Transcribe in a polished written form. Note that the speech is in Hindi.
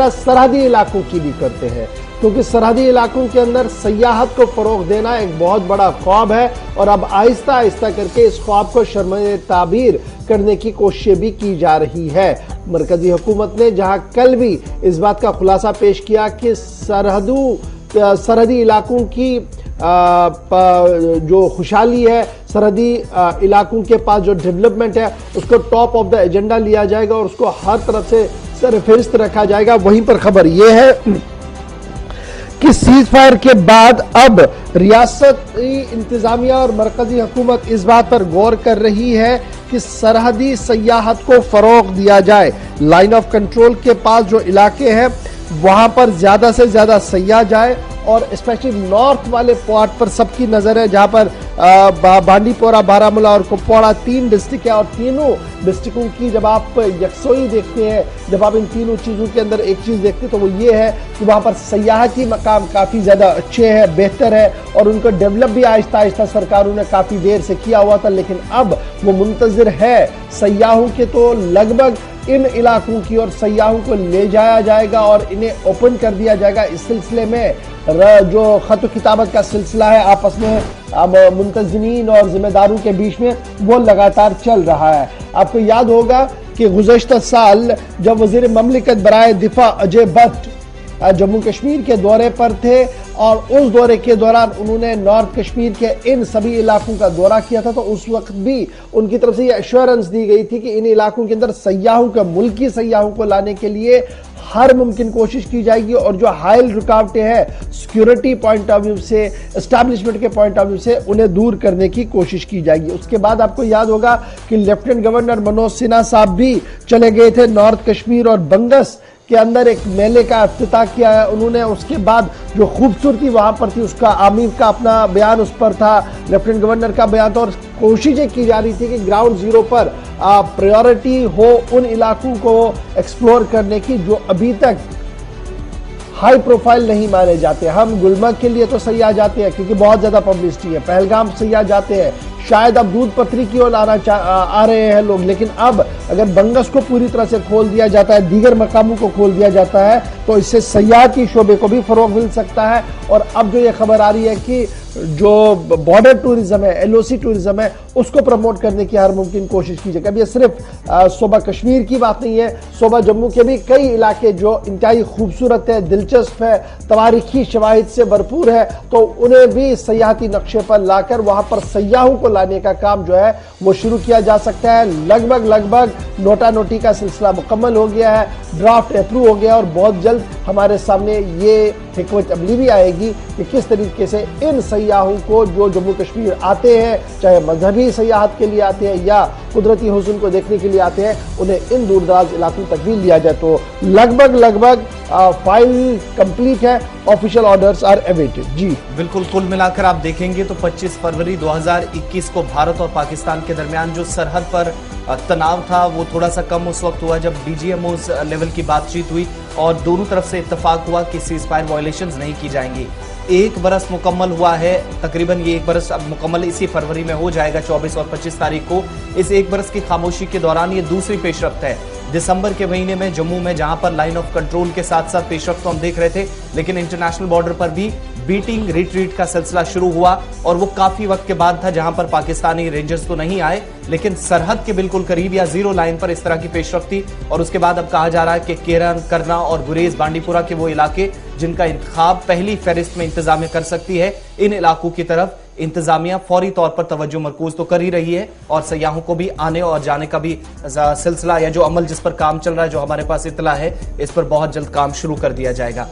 तरह सरहदी इलाकों की भी करते हैं, क्योंकि सरहदी इलाकों के अंदर सयाहत को फरोग देना एक बहुत बड़ा ख्वाब है और अब आहिस्ता आहिस्ता करके इस ख्वाब को शर्म ताबीर करने की कोशिशें भी की जा रही है। मरकजी हुकूमत ने जहां कल भी इस बात का खुलासा पेश किया कि सरहदी इलाकों की जो खुशहाली है, सरहदी इलाकों के पास जो डेवलपमेंट है, उसको टॉप ऑफ द एजेंडा लिया जाएगा और उसको हर तरफ से सरफहरिस्त रखा जाएगा। वहीं पर खबर यह है कि सीज फायर के बाद अब रियासती इंतजामिया और मरकजी हुकूमत इस बात पर गौर कर रही है कि सरहदी सयाहत को फरोग दिया जाए। लाइन ऑफ कंट्रोल के पास जो इलाके हैं वहां पर ज्यादा से ज्यादा सयाह जाए और स्पेशली नॉर्थ वाले पार्ट पर सबकी नजर है, जहां पर बांडीपोरा, बारामूला और कुपवाड़ा 3 डिस्ट्रिक्ट है और तीनों डिस्ट्रिक्टों की जब आप यकसोई देखते हैं, जब आप इन तीनों चीजों के अंदर एक चीज देखते हैं तो वो ये है कि वहां पर सयाहती मकाम काफी ज्यादा अच्छे हैं, बेहतर है और उनको डेवलप भी आहिस्ता आहिस्ता सरकारों ने काफी देर से किया हुआ था, लेकिन अब वो मुंतजिर है सयाहों के, तो लगभग इन इलाकों की और सयाहों को ले जाया जाएगा और इन्हें ओपन कर दिया जाएगा। इस सिलसिले में जो खत किताबत का सिलसिला है आपस में मुंतजिमीन और जिम्मेदारों के बीच में, वो लगातार चल रहा है। आपको याद होगा कि गुज़श्ता साल जब वज़ीर ममलिकत बराए दिफा अजय भट्ट जम्मू कश्मीर के दौरे पर थे और उस दौरे के दौरान उन्होंने नॉर्थ कश्मीर के इन सभी इलाकों का दौरा किया था, तो उस वक्त भी उनकी तरफ से ये एश्योरेंस दी गई थी कि इन इलाकों के अंदर सयाहों को, मुल्की सयाहों को लाने के लिए हर मुमकिन कोशिश की जाएगी और जो हाइल रुकावटें हैं सिक्योरिटी पॉइंट ऑफ व्यू से, एस्टैब्लिशमेंट के पॉइंट ऑफ व्यू से, उन्हें दूर करने की कोशिश की जाएगी। उसके बाद आपको याद होगा कि लेफ्टिनेंट गवर्नर मनोज सिन्हा साहब भी चले गए थे नॉर्थ कश्मीर और बंगस के अंदर एक मेले का इफ्तिताह किया है उन्होंने। उसके बाद जो खूबसूरती वहां पर थी, उसका आमिर का अपना बयान उस पर था, लेफ्टिनेंट गवर्नर का बयान था और कोशिशें की जा रही थी कि ग्राउंड जीरो पर प्रायोरिटी हो उन इलाकों को एक्सप्लोर करने की जो अभी तक हाई प्रोफाइल नहीं माने जाते। हम गुलमर्ग के लिए तो सयाह जाते हैं क्योंकि बहुत ज्यादा पब्लिसिटी है, पहलगाम सयाह जाते हैं, शायद अब दूध पत्री की ओर आ रहे हैं लोग, लेकिन अब अगर बंगस को पूरी तरह से खोल दिया जाता है, दीगर मकामों को खोल दिया जाता है, तो इससे सयाहती शोबे को भी फरोग मिल सकता है। और अब जो ये खबर आ रही है कि जो बॉर्डर टूरिज्म है, एलओसी टूरिज्म है, उसको प्रमोट करने की हर मुमकिन कोशिश की जाए। अब ये सिर्फ सूबा कश्मीर की बात नहीं है, सूबा जम्मू के भी कई इलाके जो इंतहाई खूबसूरत है, दिलचस्प है, तवारीखी शवाहिद से भरपूर है, तो उन्हें भी सयाहती नक्शे पर लाकर वहां पर सयाहों को लाने का काम जो है वो शुरू किया जा सकता है। लगभग नोटा नोटी का सिलसिला मुकम्मल हो गया है, ड्राफ्ट अप्रूव हो गया और बहुत जल्द हमारे सामने ये हिकमत अमली भी आएगी कि किस तरीके से इन सयाहों को जो जम्मू कश्मीर आते हैं, चाहे मजहबी सयाहत के लिए आते हैं या कुदरती हुस्न को देखने के लिए आते हैं, उन्हें इन दूरदराज इलाकों तक भी लिया जाए। तो लगभग फाइल कंप्लीट है, ऑफिशियल ऑर्डर्स आर अवेटेड। जी बिल्कुल, कुल मिलाकर आप देखेंगे तो 25 फरवरी 2021 को भारत और पाकिस्तान के दरमियान जो सरहद पर तनाव था वो थोड़ा सा कम उस वक्त हुआ जब डीजीएमओ लेवल की बातचीत हुई और दोनों तरफ से इत्तेफाक हुआ कि सीज फायर वायलेशंस नहीं की जाएंगी। 1 बरस मुकम्मल हुआ है, तकरीबन ये 1 बरस अब मुकम्मल इसी फरवरी में हो जाएगा, 24 और 25 तारीख को। इस 1 बरस की खामोशी के दौरान ये दूसरी पेशरफ्त है। दिसंबर के महीने में जम्मू में जहां पर लाइन ऑफ कंट्रोल के साथ साथ पेशरफ्त तो हम देख रहे थे, लेकिन इंटरनेशनल बॉर्डर पर भी बीटिंग रिट्रीट का सिलसिला शुरू हुआ और वो काफी वक्त के बाद था, जहां पर पाकिस्तानी रेंजर्स तो नहीं आए लेकिन सरहद के बिल्कुल करीब या जीरो लाइन पर इस तरह की पेशरफ्त थी। और उसके बाद अब कहा जा रहा है कि केरन, करना और गुरेज, बांडीपुरा के वो इलाके जिनका इंतखाब पहली फहरिस्त में इंतजामिया कर सकती है, इन इलाकों की तरफ इंतजामिया फौरी तौर पर तवज्जो मरकूज तो कर ही रही है और सयाहों को भी आने और जाने का भी सिलसिला या जो अमल जिस पर काम चल रहा है, जो हमारे पास इतला है, इस पर बहुत जल्द काम शुरू कर दिया जाएगा।